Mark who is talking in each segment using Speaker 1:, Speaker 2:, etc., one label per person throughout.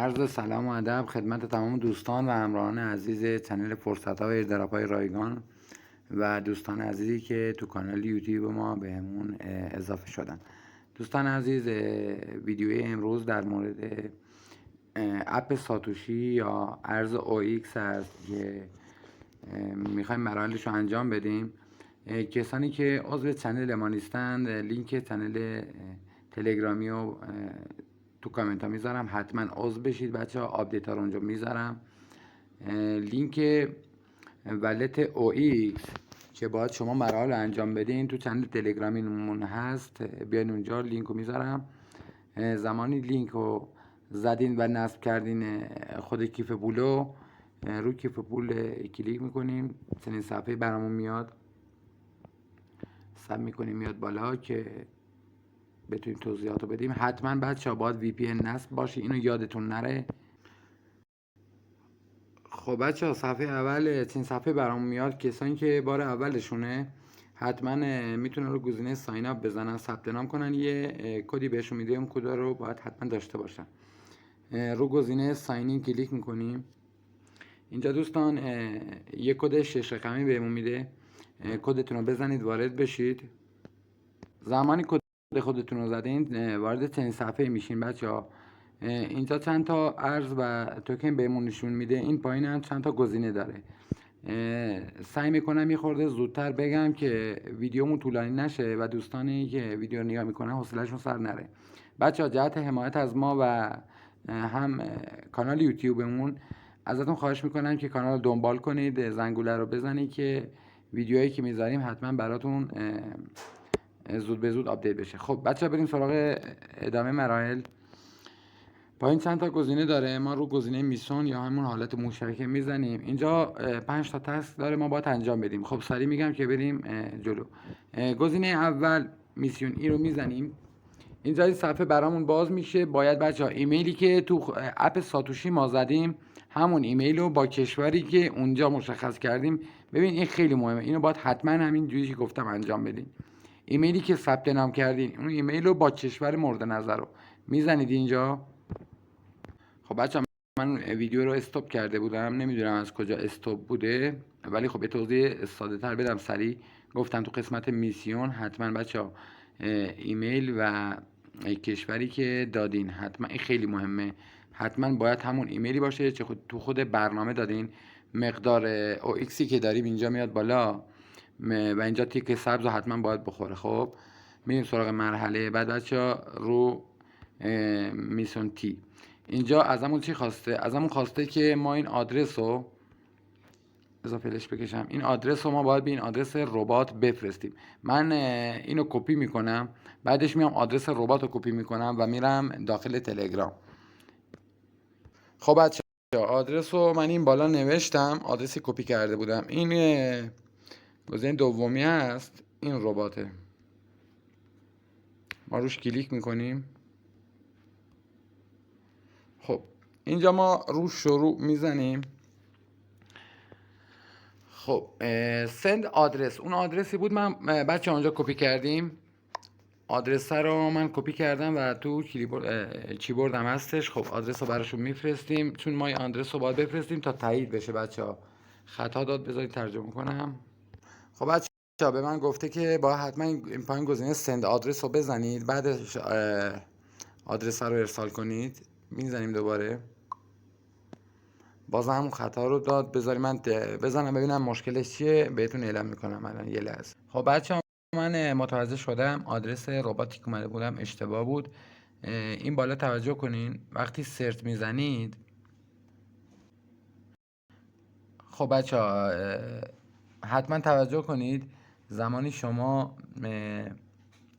Speaker 1: عرض سلام و ادب خدمت تمام دوستان و همراهان عزیز چنل فرصت‌ها و ایرادهای رایگان و دوستان عزیزی که تو کانال یوتیوب ما بهمون اضافه شدن. دوستان عزیز، ویدیوی امروز در مورد اپ ساتوشی یا ارز OX هست که میخوایم مراحلش رو انجام بدیم. کسانی که عضو چنل ما نیستند، لینک چنل تلگرامی و تو کامنت ها میذارم، حتما عضو بشید بچه ها. آپدیت ها رو اونجا میذارم. لینک ولت OX که باید شما مراحل انجام بدین تو چنل تلگرامی مون هست، بیاین اونجا لینک رو میذارم. زمانی لینک رو زدین و نصب کردین خود کیف پولو، روی کیف پول کلیک میکنیم، چنین صفحه برامون میاد، سب میکنیم میاد بالا که بتونیم توضیحات رو بدیم. حتما بچه ها باید VPN نصب باشه، اینو یادتون نره. خب بچه ها، صفحه اول چین صفحه برامون میاد. کسانی که بار اولشونه حتما میتونن رو گزینه ساین اپ بزنن، ثبت نام کنن، یه کدی بهشون میده، اون کد رو باید حتما داشته باشن. رو گزینه ساین این کلیک میکنیم. اینجا دوستان یه کد 6 رقمی بهمون میده، کدتون رو بزنید وارد بشید. زمانی کد خودتون رو زدین وارد چنین صفحه میشین بچه ها. اینجا چند تا ارز و توکن بهمون نشون میده. این پایین هم چند تا گزینه داره. سعی میکنم یه خورده زودتر بگم که ویدیومون طولانی نشه و دوستانی که ویدیو نگاه میکنن حوصله‌شون سر نره. بچه ها، جهت حمایت از ما و هم کانال یوتیوبمون ازتون خواهش میکنم که کانال رو دنبال کنید، زنگوله رو بزنید که ویدیوهایی که میذاریم حتما براتون زود به زود آپدیت بشه. خب بچه ها، بریم سراغ ادامه مراحل. پایین چند تا گزینه داره، ما رو گزینه میسون یا همون حالت مشترک میزنیم. اینجا 5 تا تسک داره ما باید انجام بدیم. خب سریع میگم که بریم جلو. گزینه اول میسیون ای رو میزنیم. اینجا این صفحه برامون باز میشه. باید بچه ها ایمیلی که تو اپ ساتوشی ما زدیم همون ایمیل رو با کشوری که اونجا مشخص کردیم، ببین این خیلی مهمه، اینو باید حتما همین جوری که گفتم انجام بدین. ایمیلی که ثبت نام کردین اون ایمیل رو با کشور مورد نظر رو میزنید اینجا. خب بچه، من ویدیو رو استاپ کرده بودم، نمیدونم از کجا استاپ بوده، ولی خب یه توضیح ساده تر بدم سریع. گفتم تو قسمت میسیون حتما بچه ها ایمیل و کشوری که دادین حتما، این خیلی مهمه، حتما باید همون ایمیلی باشه که تو خود برنامه دادین. مقدار OXی که داریم اینجا میاد بالا و اینجا تیک سبز حتما باید بخوره. خب میریم سراغ مرحله بعد بچه ها. رو میسون تی اینجا ازمون چی خواسته؟ ازمون خواسته که ما این آدرس رو فلش بکشم، این آدرس رو ما باید به این آدرس ربات بفرستیم. من اینو کپی میکنم، بعدش میام آدرس ربات رو کپی میکنم و میرم داخل تلگرام. خب بچه آدرس رو من این بالا نوشتم، آدرسی کپی کرده بودم. این گزینه دومی هست، این رباته، ما روش کلیک میکنیم. خب اینجا ما روش شروع میزنیم. خب سند آدرس، اون آدرسی بود من بچه آنجا کپی کردیم. آدرس رو من کپی کردم و تو کیبوردم هستش. خب آدرس رو براشون میفرستیم، چون ما این آدرس رو باید بفرستیم تا تایید بشه. بچه ها خطا داد، بذارید ترجمه کنم. خب بچه ها به من گفته که با حتما این پایین گزینه سند آدرس رو بزنید، بعدش آدرس رو ارسال کنید. میزنیم دوباره، باز هم خطا رو داد. بذاری من بزنم ببینم مشکلش چیه، بهتون اعلام میکنم الان یه لحظه. خب بچه ها، من متوجه شدم آدرس رباتی که اومده بودم اشتباه بود. این بالا توجه کنین وقتی سرچ میزنید. خب بچه ها حتما توجه کنید زمانی شما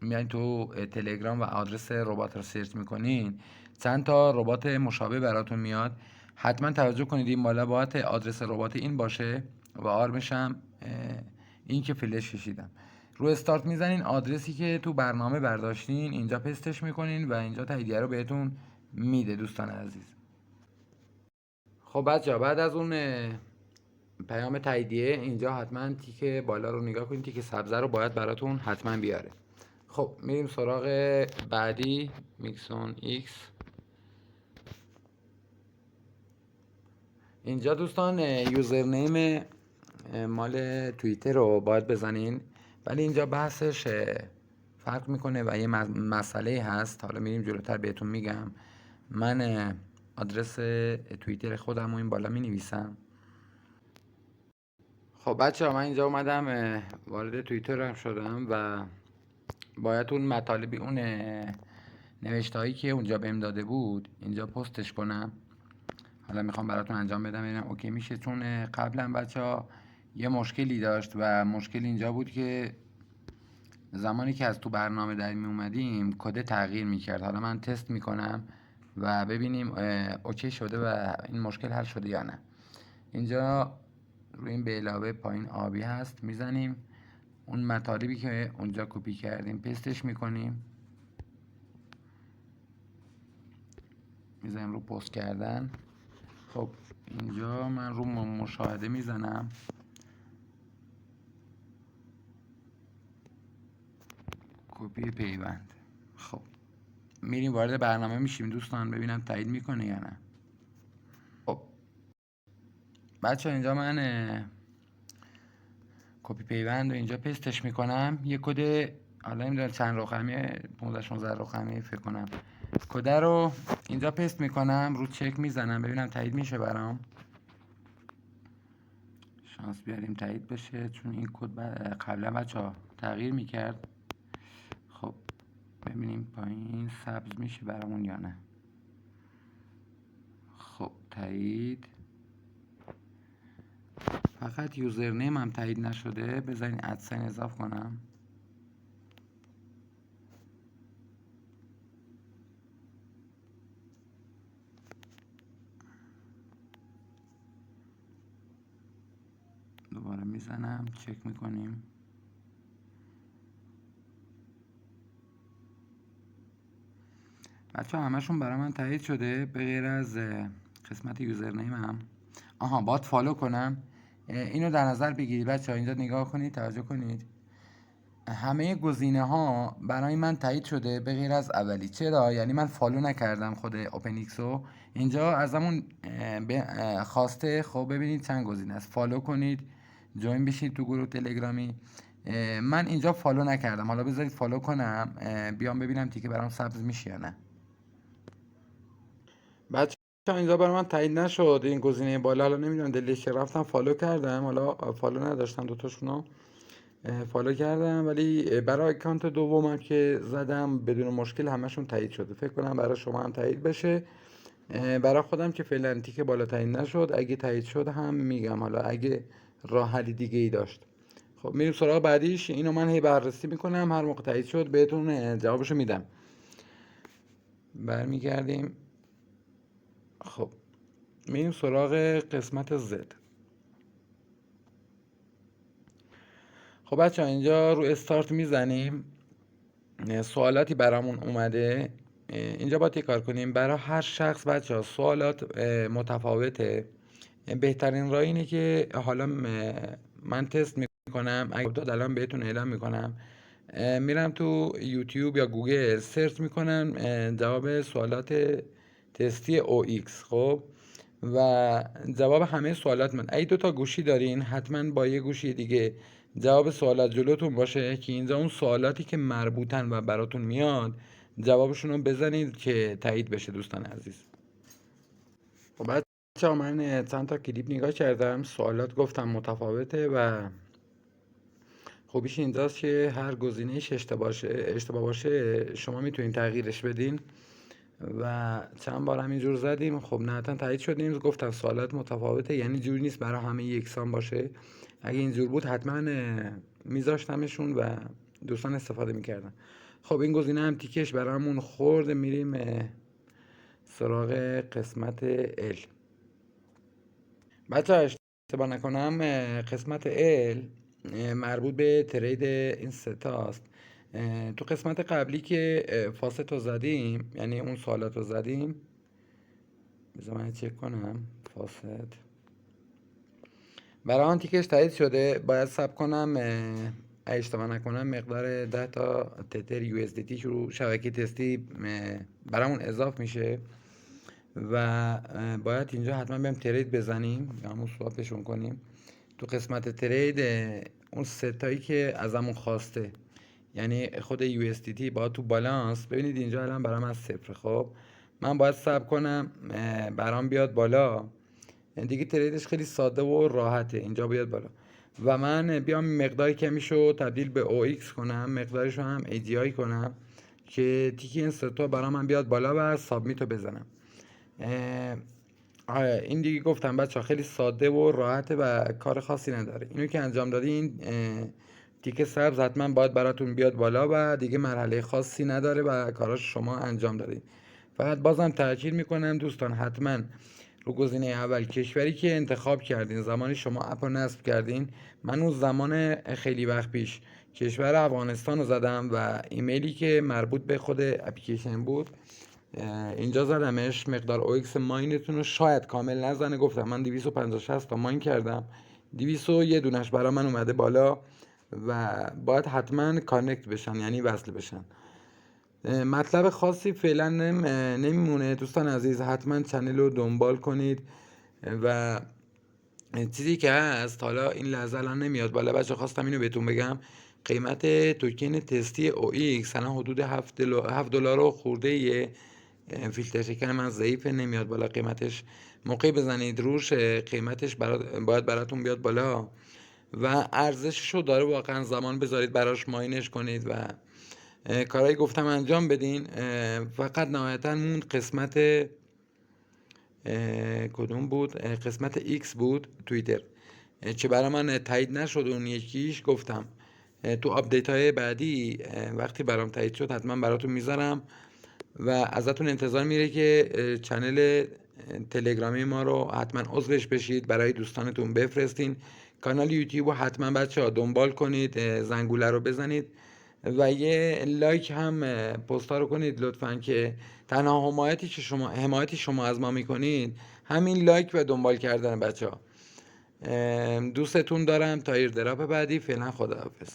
Speaker 1: میایین تو تلگرام و آدرس ربات رو سرچ میکنین، چند تا ربات مشابه براتون میاد. حتما توجه کنید این بالا باید آدرس ربات این باشه و آرمش هم این که فلش کشیدم. رو استارت میزنین، آدرسی که تو برنامه برداشتین اینجا پستش میکنین و اینجا تاییدیه رو بهتون میده دوستان عزیز. خب بچه ها، بعد از اون پیام تاییدیه اینجا حتما تیک بالا رو نگاه کنید، تیک سبزه رو باید براتون حتما بیاره. خب میریم سراغ بعدی، میکسون ایکس. اینجا دوستان یوزرنیم مال توییتر رو باید بزنین، ولی اینجا بحثش فرق میکنه و یه مسئله هست. حالا میریم جلوتر بهتون میگم. من آدرس توییتر خودم رو این بالا می نویسم. خب بچه ها، من اینجا اومدم وارد توییترم شدم و باید اون مطالبی، اون نوشته هایی که اونجا بهم داده بود اینجا پستش کنم. حالا میخوام براتون انجام بدم ببینم اوکی میشه، چون قبلا بچه ها یه مشکلی داشت و مشکل اینجا بود که زمانی که از تو برنامه در می اومدیم کد تغییر میکرد. حالا من تست میکنم و ببینیم اوکی شده و این مشکل حل شده یا نه. اینجا روی این به علاوه پایین آبی هست میزنیم، اون مطالبی که اونجا کپی کردیم پستش میکنیم، میزنیم رو پست کردن. خب اینجا من رو مشاهده میزنم، کپی پیوند. خب میریم وارد برنامه میشیم دوستان، ببینم تایید میکنه یا نه. خب بچه اینجا من کپی پیوند رو اینجا پستش میکنم. یه کد، حالا نمیدونم چند رقمی، 15 16 رقمی فکر کنم، کد رو اینجا پست میکنم، رو چک میزنم ببینم تایید میشه برام. شانس بیاریم تایید بشه، چون این کد قبلا بچه ها تغییر میکرد. خب ببینیم پایین سبز میشه برامون یا نه. خب تایید، فقط یوزرنیم هم تایید نشده، بذارین ادساین اضاف کنم. دوباره میزنم چک میکنیم. بچه همشون برای من تایید شده به غیر از قسمت یوزرنیم هم. آها باید فالو کنم. اینو در نظر بگیرید بچه ها، اینجا نگاه کنید، توجه کنید. همه گزینه ها برای من تایید شده به غیر از اولی. چرا؟ یعنی من فالو نکردم خود اوپن ایکسو. اینجا ازمون خواسته. خب ببینید چند گزینه است، فالو کنید، جوین بشید تو گروه تلگرامی. من اینجا فالو نکردم، حالا بذارید فالو کنم، بیام ببینم تیکه برام سبز میشه یا نه. بچه اینجا برای من تایید نشد این گزینه بالا، حالا نمیدونم دلیلش، رفتم فالو کردم، حالا فالو نداشتم دوتاشونو فالو کردم، ولی برای اکانت دومم که زدم بدون مشکل همشون تایید شده. فکر کنم برای شما هم تایید بشه. برای خودم که فعلا تیک بالا تایید نشد، اگه تایید شد هم میگم، حالا اگه راه حلی دیگه ای داشت. خب میریم سراغ بعدیش. اینو من هی بررسی میکنم، هر موقع تایید شد بهتون جوابشو میدم. برمیگردیم. خب میریم سراغ قسمت زد. خب بچه اینجا رو استارت میزنیم. سوالاتی برامون اومده، اینجا باید کار کنیم. برای هر شخص بچه ها سوالات متفاوته. بهترین راه اینه که حالا من تست میکنم، اگه داد الان بهتون اعلام میکنم. میرم تو یوتیوب یا گوگل سرچ میکنم جواب سوالات تستی OX. خب و جواب همه سوالات من، اگه دوتا گوشی دارین حتما با یه گوشی دیگه جواب سوالات جلوتون باشه که اینجا اون سوالاتی که مربوطن و براتون میاد جوابشون رو بزنید که تایید بشه دوستان عزیز. خب بچه‌ها من چند تا کلیپ نگاه کردم، سوالات گفتم متفاوته و خوبیش اینجاست که هر گزینه‌ایش اشتباه باشه شما میتونین تغییرش بدین و چند بار همینجور زدیم. خب نهایتا تایید شدیم. گفتم سوالات متفاوته، یعنی جوری نیست برای همه یکسان باشه. اگه اینجور بود حتما میذاشتمشون و دوستان استفاده میکردن. خب این گزینه هم تیکش برامون خورد، میریم سراغ قسمت ال. بچه اشتباه نکنم قسمت ال مربوط به ترید این ستاست. تو قسمت قبلی که فاست رو زدیم، یعنی اون سوالات رو زدیم، بذار من چک کنم. فاست برای آن تیکش تایید شده، باید ساب کنم اشتباه نکنم مقدار 10 تا تتر USDT رو شبکه تستی برامون اضاف میشه و باید اینجا حتما بریم ترید بزنیم یا همون سوابشون کنیم. تو قسمت ترید اون ستایی که ازمون خواسته، یعنی خود USDT باید تو بالانس ببینید اینجا الان برام از 0. خب من باید صبر کنم برام بیاد بالا. دیگه تریدش خیلی ساده و راحته، اینجا بیاد بالا و من بیام مقداری کمیشو تبدیل به OX کنم، مقدارشو هم ADI کنم که تیکی این ستا برام من بیاد بالا و سابمیتو بزنم. این دیگه گفتم بچه ها خیلی ساده و راحته و کار خاصی نداره. اینو که انجام دادین تیک سبز حتما باید براتون بیاد بالا و دیگه مرحله خاصی نداره و کاراش شما انجام دادین. فقط بازم تاکید میکنم دوستان، حتما رو گزینه اول کشوری که انتخاب کردین زمانی شما اپ رو نصب کردین، من اون زمان خیلی وقت پیش کشور افغانستان رو زدم و ایمیلی که مربوط به خود اپلیکیشن بود اینجا زدمش. مقدار OX ماینتون رو شاید کامل نزنه، گفتم من 250 تا ماین کردم، 201 دونش برا من اومده بالا و باید حتما کانکت بشن، یعنی وصل بشن. مطلب خاصی فعلا نمیمونه دوستان عزیز، حتما چنل رو دنبال کنید و چیزی که هست حالا این لحظه الان نمیاد بالا بچه، خواستم اینو بهتون بگم قیمت توکن تستی OX الان حدود $7 و خورده یه. فیلتر شکن من ضعیفه نمیاد بالا قیمتش، موقعی بزنید روش قیمتش باید براتون بیاد بالا و ارزششو داره واقعا. زمان بذارید براش ماینش کنید و کارهایی گفتم انجام بدین. فقط نهایتا مون قسمت کدوم بود؟ قسمت X بود توییتر که برای من تایید نشد. اون یکیش گفتم تو آپدیت های بعدی وقتی برام تایید شد حتما براتون میذارم و ازتون انتظار میره که چنل تلگرامی ما رو حتما عضوش بشید، برای دوستانتون بفرستین. کانال یوتیوب رو حتما بچه ها دنبال کنید، زنگوله رو بزنید و یه لایک هم پستا رو کنید لطفا، که تنها حمایتی شما از ما میکنید همین لایک و دنبال کردن بچه ها. دوستتون دارم تا ایردراپ بعدی. فعلا خداحافظ.